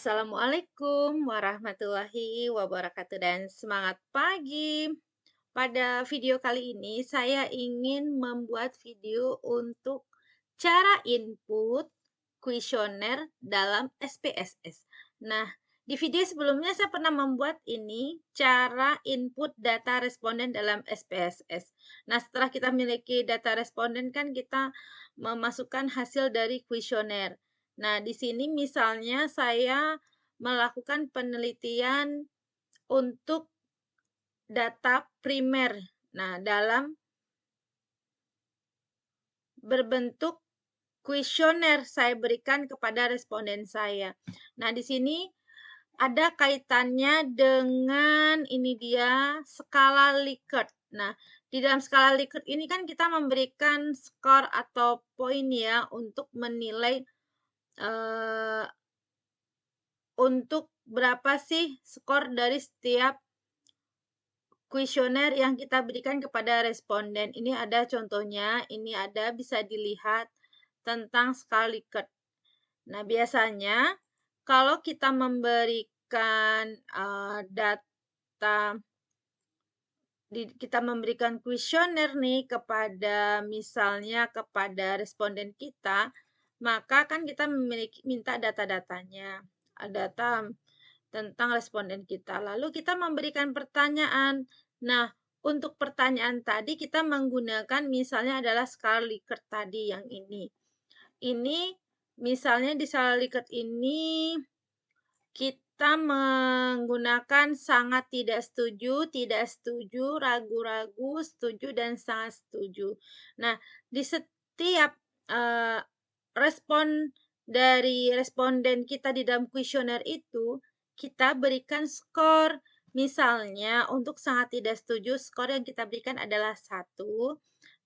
Assalamualaikum warahmatullahi wabarakatuh dan semangat pagi. Pada video kali ini saya ingin membuat video untuk cara input kuesioner dalam SPSS. Nah, di video sebelumnya saya pernah membuat ini cara input data responden dalam SPSS. Nah, setelah kita memiliki data responden kan kita memasukkan hasil dari kuesioner. Nah, di sini misalnya saya melakukan penelitian untuk data primer. Nah, dalam berbentuk kuesioner saya berikan kepada responden saya. Nah, di sini ada kaitannya dengan ini dia skala Likert. Nah, di dalam skala Likert ini kan kita memberikan skor atau poin ya untuk menilai untuk berapa sih skor dari setiap kuesioner yang kita berikan kepada responden. Ini ada contohnya, ini ada bisa dilihat tentang skala Likert. Nah, biasanya kalau kita memberikan data, kita memberikan kuesioner nih kepada misalnya kepada responden kita, maka kan kita minta data-datanya, data tentang responden kita. Lalu kita memberikan pertanyaan. Nah, untuk pertanyaan tadi kita menggunakan misalnya adalah skala Likert tadi yang ini. Ini misalnya di skala Likert ini kita menggunakan sangat tidak setuju, ragu-ragu, setuju, dan sangat setuju. Nah, di setiap respon dari responden kita di dalam kuesioner itu, kita berikan skor. Misalnya, untuk sangat tidak setuju, skor yang kita berikan adalah 1,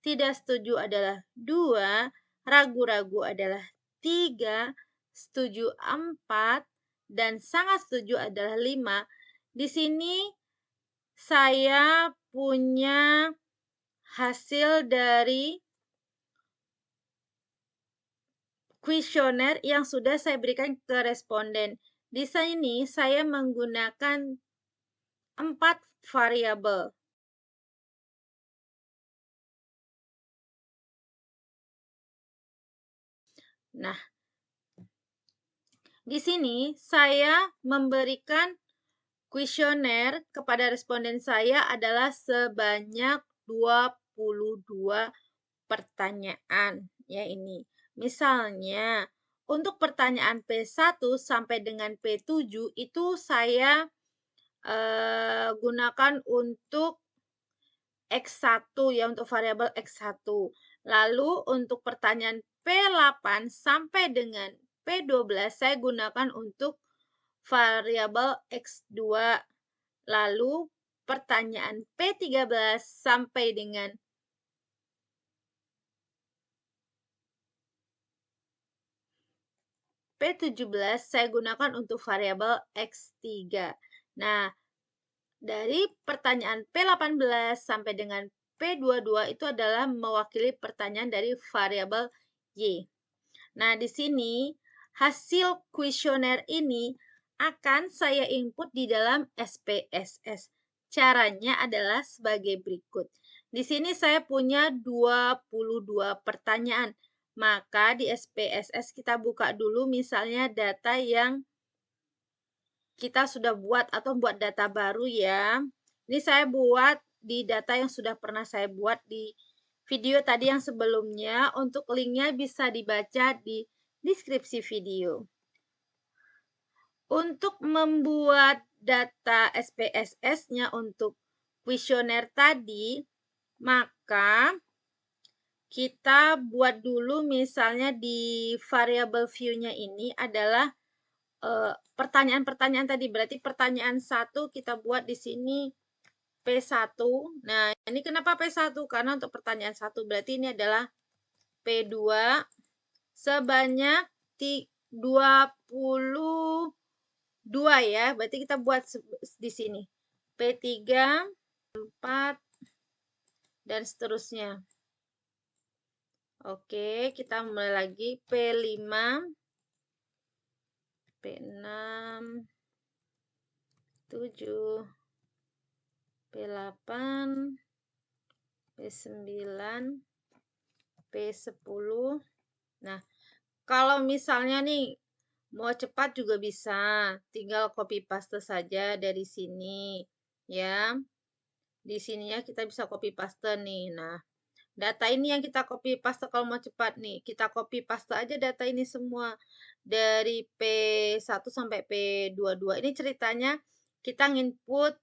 tidak setuju adalah 2, ragu-ragu adalah 3, setuju 4, dan sangat setuju adalah 5. Di sini saya punya hasil dari kuesioner yang sudah saya berikan ke responden. Di sini saya menggunakan 4 variabel. Nah, di sini saya memberikan kuesioner kepada responden saya adalah sebanyak 22 pertanyaan, ya ini. Misalnya, untuk pertanyaan P1 sampai dengan P7 itu saya gunakan untuk X1 ya, untuk variabel X1. Lalu untuk pertanyaan P8 sampai dengan P12 saya gunakan untuk variabel X2. Lalu pertanyaan P13 sampai dengan P17 saya gunakan untuk variabel X3. Nah, dari pertanyaan P18 sampai dengan P22 itu adalah mewakili pertanyaan dari variabel Y. Nah, di sini hasil kuesioner ini akan saya input di dalam SPSS. Caranya adalah sebagai berikut. Di sini saya punya 22 pertanyaan. Maka di SPSS kita buka dulu misalnya data yang kita sudah buat atau buat data baru ya. Ini saya buat di data yang sudah pernah saya buat di video tadi yang sebelumnya. Untuk linknya bisa dibaca di deskripsi video. Untuk membuat data SPSS-nya untuk kuesioner tadi, maka kita buat dulu misalnya di variable view-nya ini adalah pertanyaan-pertanyaan tadi. Berarti pertanyaan 1 kita buat di sini P1. Nah, ini kenapa P1? Karena untuk pertanyaan 1 berarti ini adalah P2 sebanyak 22 ya. Berarti kita buat di sini P3, 4, dan seterusnya. Oke, kita mulai lagi P5, P6, 7, P8, P9, P10. Nah, kalau misalnya nih mau cepat juga bisa, tinggal copy paste saja dari sini ya. Di sininya kita bisa copy paste nih. Nah, data ini yang kita copy paste kalau mau cepat nih. Kita copy paste aja data ini semua dari P1 sampai P22. Ini ceritanya kita nginput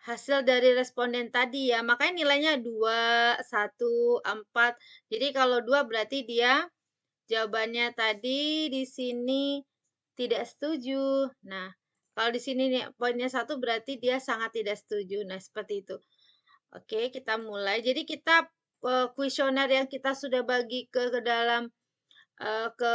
hasil dari responden tadi ya. Makanya nilainya 2, 1, 4. Jadi kalau 2 berarti dia jawabannya tadi di sini tidak setuju. Nah, kalau di sini nih poinnya 1 berarti dia sangat tidak setuju. Nah, seperti itu. Oke, kita mulai. Jadi kita kuesioner yang kita sudah bagi ke dalam ke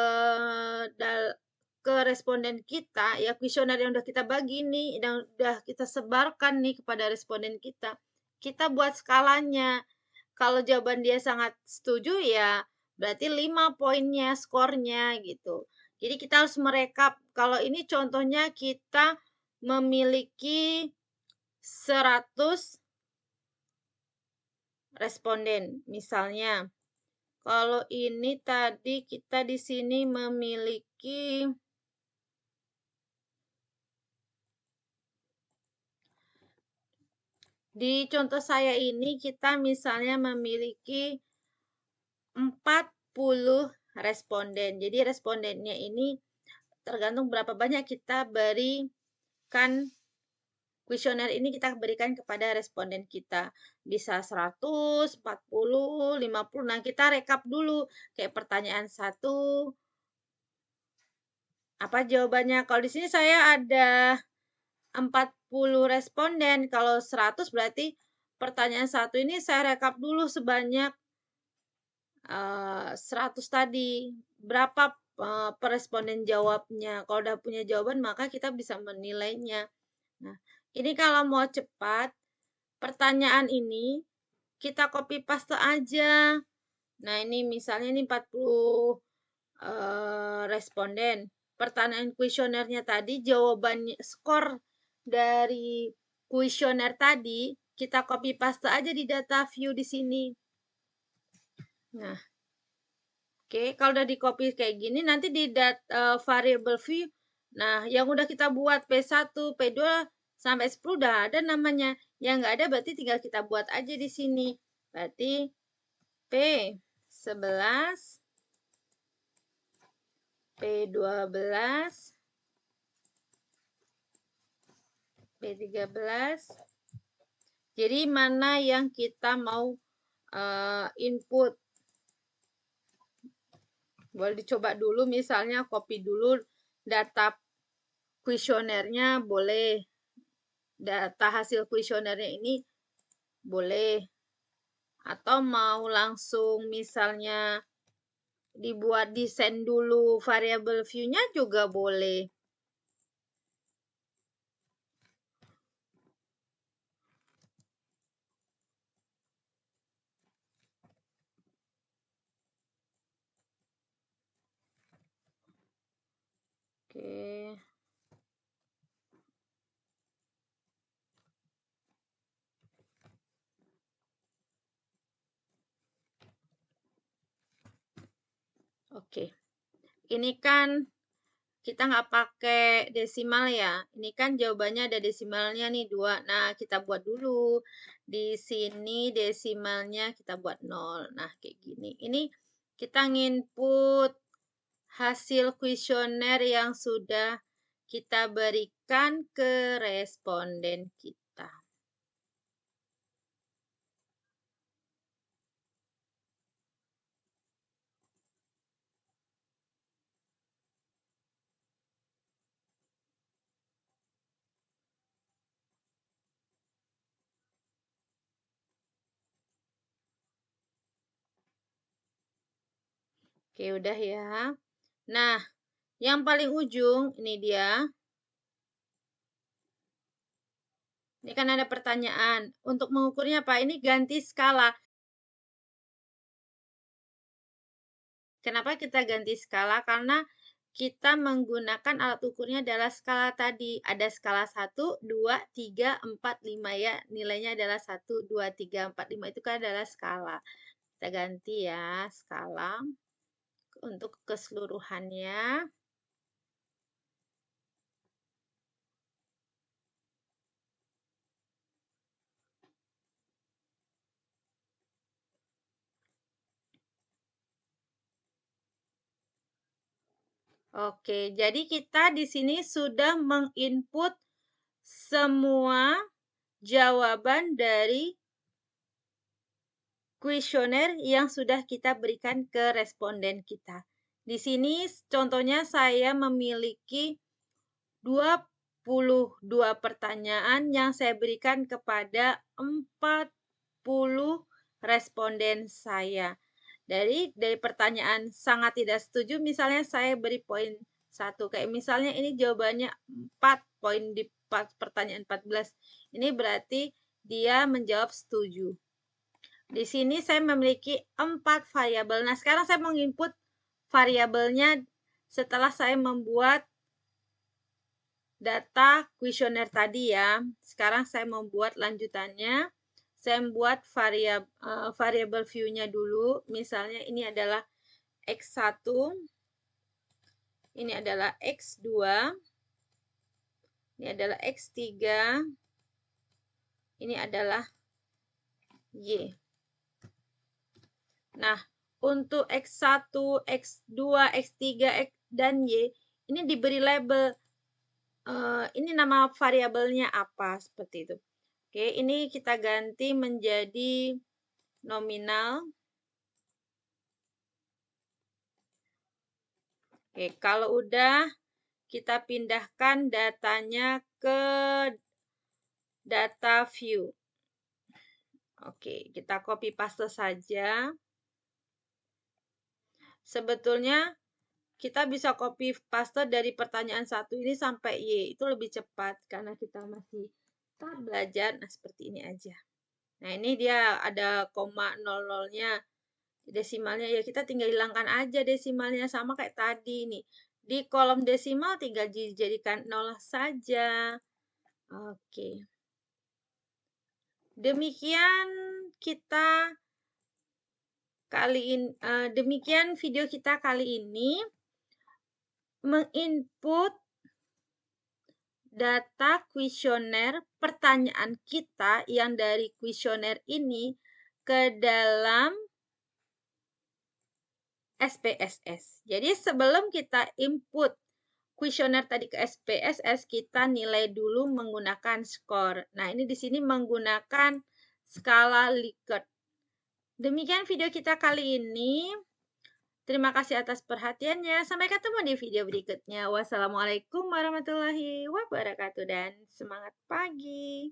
ke responden kita ya, kuesioner yang udah kita bagi nih, yang udah kita sebarkan nih kepada responden kita buat skalanya. Kalau jawaban dia sangat setuju ya berarti 5 poinnya skornya gitu. Jadi kita harus merekap. Kalau ini contohnya kita memiliki 100 responden misalnya. Kalau ini tadi kita di sini memiliki di contoh saya ini kita misalnya memiliki 40 responden. Jadi respondennya ini tergantung berapa banyak kita berikan kuesioner ini kita berikan kepada responden kita. Bisa 100, 40, 50. Nah, kita rekap dulu. Kayak pertanyaan 1. Apa jawabannya? Kalau di sini saya ada 40 responden. Kalau 100 berarti pertanyaan 1 ini saya rekap dulu sebanyak 100 tadi. Berapa per responden jawabnya. Kalau udah punya jawaban maka kita bisa menilainya. Nah, ini kalau mau cepat, pertanyaan ini kita copy paste aja. Nah, ini misalnya ini 40 responden. Pertanyaan kuesionernya tadi, jawabannya skor dari kuesioner tadi, kita copy paste aja di data view di sini. Nah, oke, kalau udah di copy kayak gini, nanti di variable view, nah, yang udah kita buat P1, P2, sampai 10 udah ada namanya. Yang nggak ada berarti tinggal kita buat aja di sini. Berarti P11, P12, P13. Jadi mana yang kita mau input. Boleh dicoba dulu misalnya copy dulu data kuesionernya boleh. Data hasil kuesionernya ini boleh. Atau mau langsung misalnya dibuat desain dulu variable view-nya juga boleh. Oke. Oke. Ini kan kita nggak pakai desimal ya. Ini kan jawabannya ada desimalnya nih 2. Nah, kita buat dulu. Di sini desimalnya kita buat 0. Nah, kayak gini. Ini kita nginput hasil kuesioner yang sudah kita berikan ke responden kita. Oke, udah ya. Nah, yang paling ujung ini dia. Ini kan ada pertanyaan. Untuk mengukurnya apa? Ini ganti skala. Kenapa kita ganti skala? Karena kita menggunakan alat ukurnya adalah skala tadi. Ada skala 1, 2, 3, 4, 5 ya. Nilainya adalah 1, 2, 3, 4, 5. Itu kan adalah skala. Kita ganti ya skala untuk keseluruhannya. Oke, jadi kita di sini sudah menginput semua jawaban dari kuesioner yang sudah kita berikan ke responden kita. Di sini contohnya saya memiliki 22 pertanyaan yang saya berikan kepada 40 responden saya. Dari pertanyaan sangat tidak setuju, misalnya saya beri poin 1. Kayak misalnya ini jawabannya 4 poin di pertanyaan 14. Ini berarti dia menjawab setuju. Di sini saya memiliki 4 variabel. Nah, sekarang saya menginput variabelnya setelah saya membuat data kuesioner tadi ya. Sekarang saya membuat lanjutannya. Saya membuat variabel view-nya dulu. Misalnya ini adalah X1, ini adalah X2, ini adalah X3, ini adalah Y. Nah, untuk X1, X2, X3, dan Y, ini diberi label. Ini nama variabelnya apa, seperti itu. Oke, ini kita ganti menjadi nominal. Oke, kalau udah kita pindahkan datanya ke data view. Oke, kita copy paste saja. Sebetulnya kita bisa copy paste dari pertanyaan 1 ini sampai Y. Itu lebih cepat karena kita masih tahap belajar. Nah, seperti ini aja. Nah, ini dia ada koma 00-nya. Desimalnya ya kita tinggal hilangkan aja desimalnya, sama kayak tadi nih. Di kolom desimal tinggal dijadikan 0 saja. Oke. Demikian demikian video kita kali ini, menginput data kuesioner pertanyaan kita yang dari kuesioner ini ke dalam SPSS. Jadi sebelum kita input kuesioner tadi ke SPSS, kita nilai dulu menggunakan skor. Nah, ini di sini menggunakan skala Likert. Demikian video kita kali ini. Terima kasih atas perhatiannya. Sampai ketemu di video berikutnya. Wassalamualaikum warahmatullahi wabarakatuh dan semangat pagi.